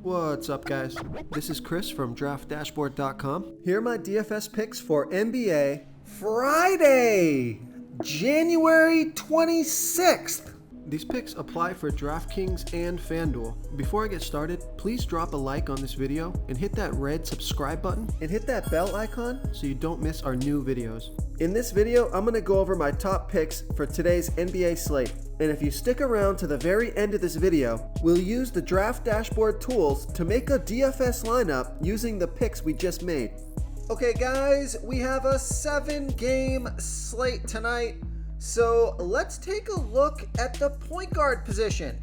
What's up, guys? This is Chris from DraftDashboard.com. Here are my DFS picks for NBA Friday, January 26th. These picks apply for DraftKings and FanDuel. Before I get started, please drop a like on this video and hit that red subscribe button and hit that bell icon so you don't miss our new videos. In this video, I'm going to go over my top picks for today's NBA slate. And if you stick around to the very end of this video, we'll use the Draft Dashboard tools to make a DFS lineup using the picks we just made. Okay guys, we have a 7-game slate tonight. So let's take a look at the point guard position.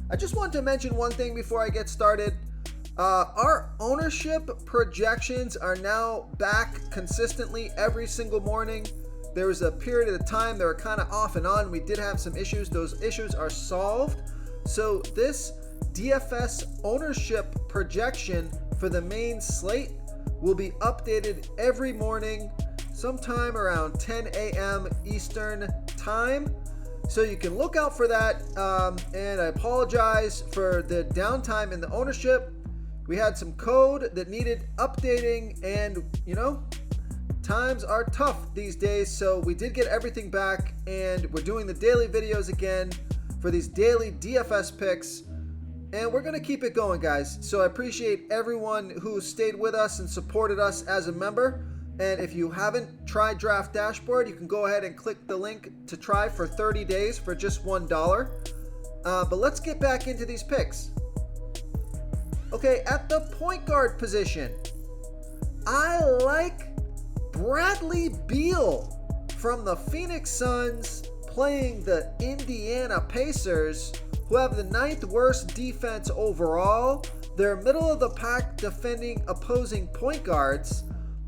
I just want to mention one thing before I get started. Our ownership projections are now back consistently every single morning. There was a period of time they were kind of off and on. We did have some issues. Those issues are solved. So this DFS ownership projection for the main slate will be updated every morning sometime around 10 a.m. Eastern time. So you can look out for that. And I apologize for the downtime in the ownership. We had some code that needed updating, and times are tough these days. So we did get everything back, and we're doing the daily videos again for these daily DFS picks. And we're going to keep it going, guys. So I appreciate everyone who stayed with us and supported us as a member. And if you haven't tried Draft Dashboard, you can go ahead and click the link to try for 30 days for just $1. But let's get back into these picks. Okay, at the point guard position, I like Bradley Beal from the Phoenix Suns playing the Indiana Pacers, who have the 9th worst defense overall. They're middle of the pack defending opposing point guards.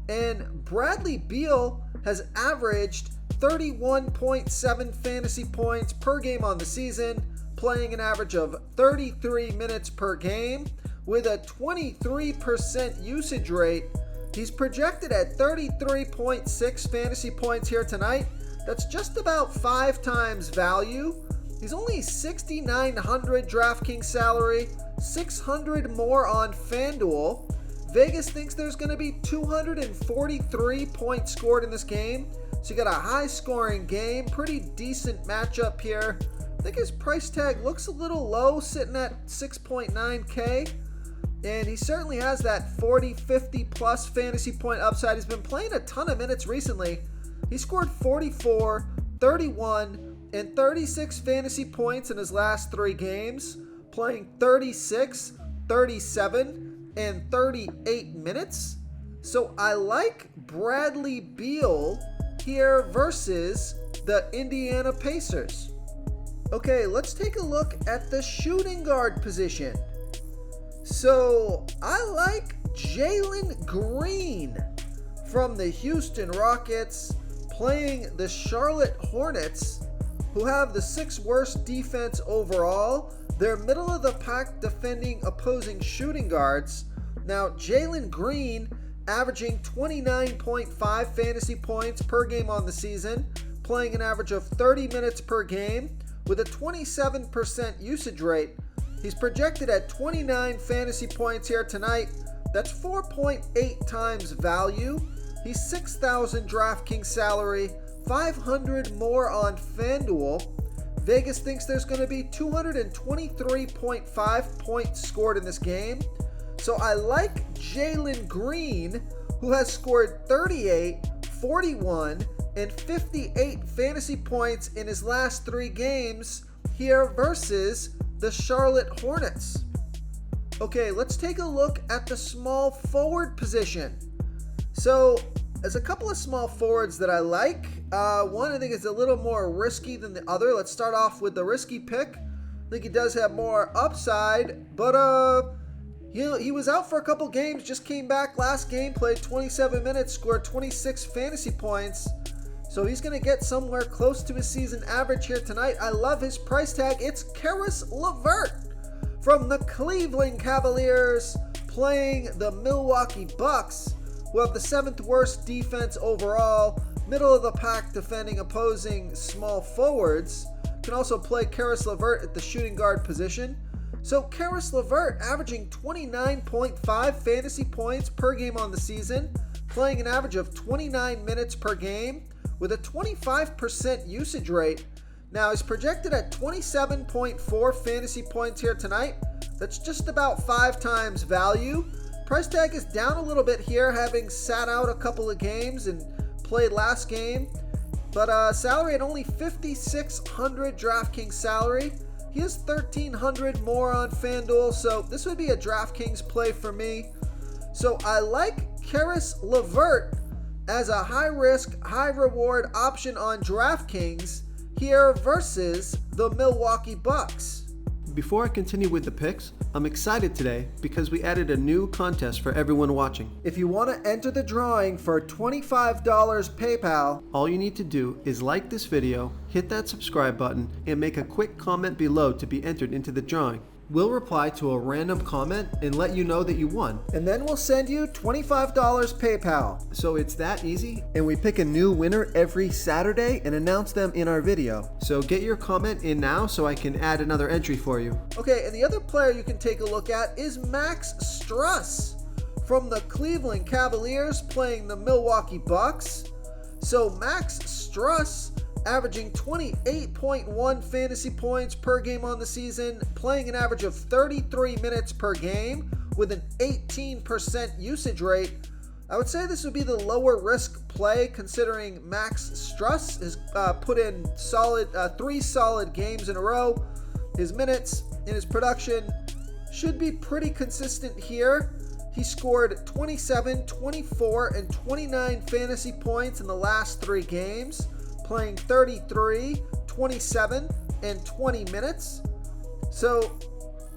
And Bradley Beal has averaged 31.7 fantasy points per game on the season, playing an average of 33 minutes per game with a 23% usage rate. He's projected at 33.6 fantasy points here tonight. That's just about 5 times value. He's only $6,900 DraftKings salary, $600 more on FanDuel. Vegas thinks there's going to be 243 points scored in this game. So you got a high scoring game, pretty decent matchup here. I think his price tag looks a little low, sitting at 6.9K. And he certainly has that 40, 50 plus fantasy point upside. He's been playing a ton of minutes recently. He scored 44, 31, and 36 fantasy points in his last 3 games, playing 36, 37, and 38 minutes. So I like Bradley Beal here versus the Indiana Pacers. Okay, let's take a look at the shooting guard position. So I like Jaylen Green from the Houston Rockets playing the Charlotte Hornets, who have the 6th worst defense overall. They're middle of the pack defending opposing shooting guards. Now, Jaylen Green averaging 29.5 fantasy points per game on the season, playing an average of 30 minutes per game with a 27% usage rate. He's projected at 29 fantasy points here tonight. That's 4.8 times value. He's $6,000 DraftKings salary, $500 more on FanDuel. Vegas thinks there's going to be 223.5 points scored in this game. So I like Jaylen Green, who has scored 38, 41, and 58 fantasy points in his last 3 games here versus the Charlotte Hornets. Okay, let's take a look at the small forward position. So there's a couple of small forwards that I like. One I think is a little more risky than the other. Let's start off with the risky pick. I think he does have more upside, but he was out for a couple games, just came back last game, played 27 minutes, scored 26 fantasy points. So he's going to get somewhere close to his season average here tonight. I love his price tag. It's Caris LeVert from the Cleveland Cavaliers playing the Milwaukee Bucks, who have the 7th worst defense overall, middle of the pack defending opposing small forwards. Can also play Caris LeVert at the shooting guard position. So Karis LeVert averaging 29.5 fantasy points per game on the season, playing an average of 29 minutes per game with a 25% usage rate. Now he's projected at 27.4 fantasy points here tonight. That's just about 5 times value. Price tag is down a little bit here, having sat out a couple of games and played last game. But salary at only $5,600 DraftKings salary. He has $1,300 more on FanDuel, so this would be a DraftKings play for me. So I like Karis LeVert as a high-risk, high-reward option on DraftKings here versus the Milwaukee Bucks. Before I continue with the picks, I'm excited today because we added a new contest for everyone watching. If you want to enter the drawing for $25 PayPal, all you need to do is like this video, hit that subscribe button, and make a quick comment below to be entered into the drawing. We'll reply to a random comment and let you know that you won. And then we'll send you $25 PayPal. So it's that easy. And we pick a new winner every Saturday and announce them in our video. So get your comment in now so I can add another entry for you. Okay, and the other player you can take a look at is Max Struss from the Cleveland Cavaliers playing the Milwaukee Bucks. So Max Struss averaging 28.1 fantasy points per game on the season, playing an average of 33 minutes per game with an 18% usage rate. I would say this would be the lower risk play considering Max Struss has put in three solid games in a row. His minutes and his production should be pretty consistent here. He scored 27, 24, and 29 fantasy points in the last 3 games, playing 33, 27, and 20 minutes. So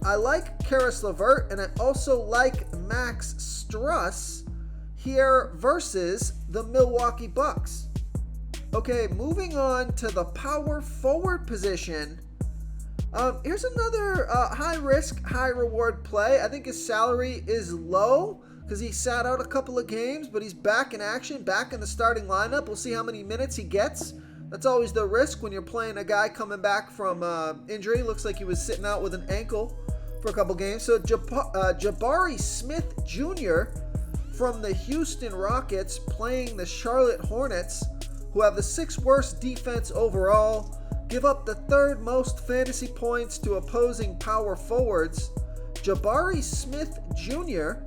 I like Karis LeVert, and I also like Max Struss here versus the Milwaukee Bucks. Okay, moving on to the power forward position. Here's another high risk, high reward play. I think his salary is low because he sat out a couple of games, but he's back in action, back in the starting lineup. We'll see how many minutes he gets. That's always the risk when you're playing a guy coming back from injury. Looks like he was sitting out with an ankle for a couple games. So Jabari Smith Jr. from the Houston Rockets playing the Charlotte Hornets, who have the 6th worst defense overall, give up the 3rd most fantasy points to opposing power forwards. Jabari Smith Jr.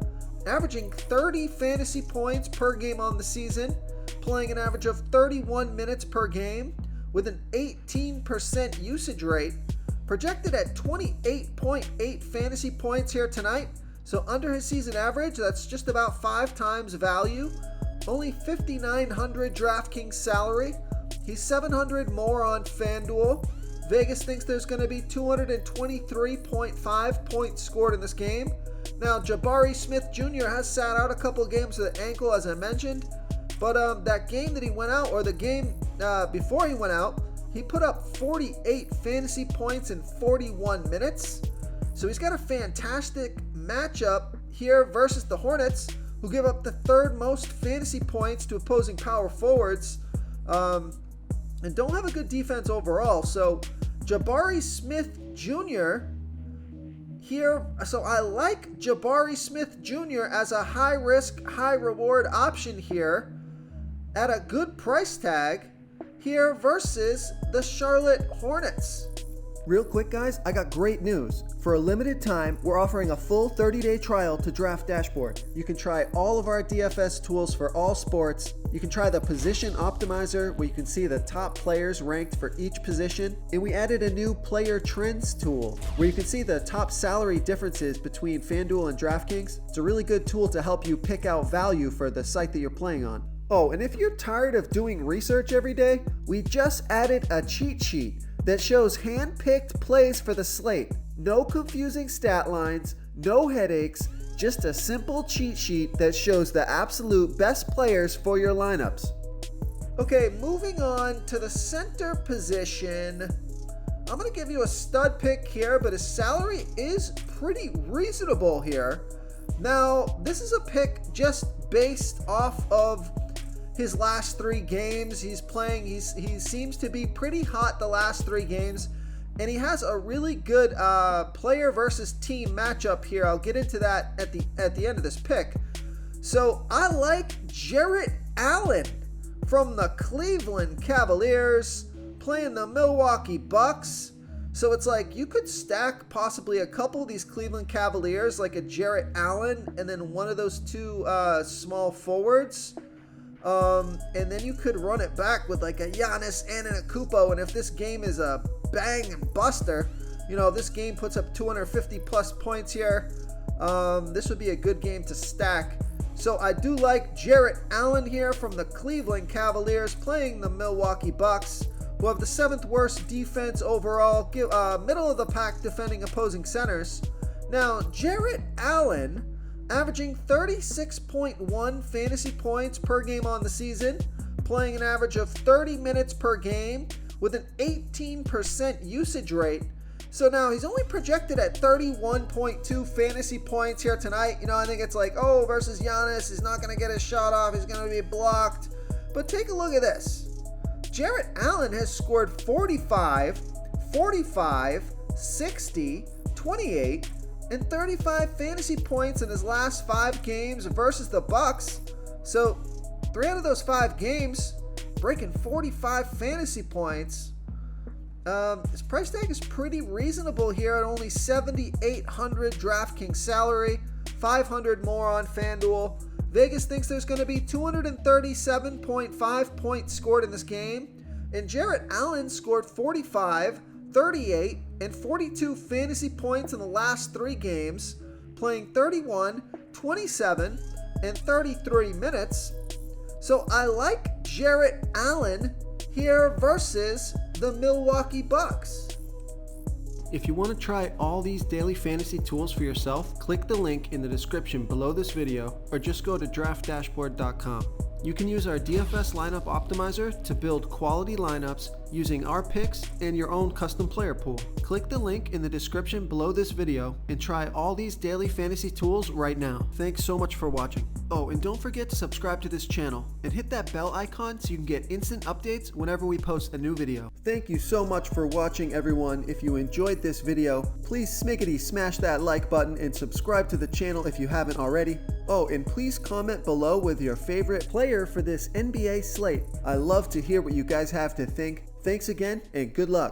averaging 30 fantasy points per game on the season, playing an average of 31 minutes per game with an 18% usage rate, projected at 28.8 fantasy points here tonight. So under his season average, that's just about 5 times value. Only $5,900 DraftKings salary. He's $700 more on FanDuel. Vegas thinks there's going to be 223.5 points scored in this game. Now, Jabari Smith Jr. has sat out a couple of games with an ankle, as I mentioned. But that game that he went out, or the game before he went out, he put up 48 fantasy points in 41 minutes. So he's got a fantastic matchup here versus the Hornets, who give up the 3rd most fantasy points to opposing power forwards. And don't have a good defense overall. So Jabari Smith Jr. here. So I like Jabari Smith Jr. as a high risk, high reward option here at a good price tag here versus the Charlotte Hornets. Real quick, guys, I got great news. For a limited time, we're offering a full 30-day trial to Draft Dashboard. You can try all of our DFS tools for all sports. You can try the Position Optimizer, where you can see the top players ranked for each position. And we added a new Player Trends tool, where you can see the top salary differences between FanDuel and DraftKings. It's a really good tool to help you pick out value for the site that you're playing on. Oh, and if you're tired of doing research every day, we just added a cheat sheet that shows hand-picked plays for the slate. No confusing stat lines, no headaches, just a simple cheat sheet that shows the absolute best players for your lineups. Okay, moving on to the center position. I'm going to give you a stud pick here, but his salary is pretty reasonable here. Now, this is a pick just based off of his last 3 games. He's playing, he seems to be pretty hot the last 3 games, and he has a really good player versus team matchup here. I'll get into that at the end of this pick. So I like Jarrett Allen from the Cleveland Cavaliers playing the Milwaukee Bucks. So it's like you could stack possibly a couple of these Cleveland Cavaliers, like a Jarrett Allen and then one of those two small forwards. And then you could run it back with like a Giannis Antetokounmpo. And if this game is a bang and buster, you know, this game puts up 250 plus points here, this would be a good game to stack. So I do like Jarrett Allen here from the Cleveland Cavaliers playing the Milwaukee Bucks, who have the 7th worst defense overall, middle of the pack defending opposing centers. Now, Jarrett Allen averaging 36.1 fantasy points per game on the season, playing an average of 30 minutes per game with an 18% usage rate. So now he's only projected at 31.2 fantasy points here tonight. You know, I think it's like, oh, versus Giannis, he's not going to get his shot off, he's going to be blocked. But take a look at this. Jarrett Allen has scored 45, 45, 60, 28, and 35 fantasy points in his last 5 games versus the Bucks. So 3 out of those 5 games, breaking 45 fantasy points. His price tag is pretty reasonable here at only $7,800 DraftKings salary, $500 more on FanDuel. Vegas thinks there's going to be 237.5 points scored in this game, and Jarrett Allen scored 45, 38, and 42 fantasy points in the last 3 games, playing 31, 27, and 33 minutes. So I like Jarrett Allen here versus the Milwaukee Bucks. If you want to try all these daily fantasy tools for yourself, click the link in the description below this video or just go to draftdashboard.com. You can use our DFS lineup optimizer to build quality lineups using our picks and your own custom player pool. Click the link in the description below this video and try all these daily fantasy tools right now. Thanks so much for watching. Oh, and don't forget to subscribe to this channel and hit that bell icon so you can get instant updates whenever we post a new video. Thank you so much for watching, everyone. If you enjoyed this video, please smash that like button and subscribe to the channel if you haven't already. Oh, and please comment below with your favorite player for this NBA slate. I love to hear what you guys have to think. Thanks again, and good luck.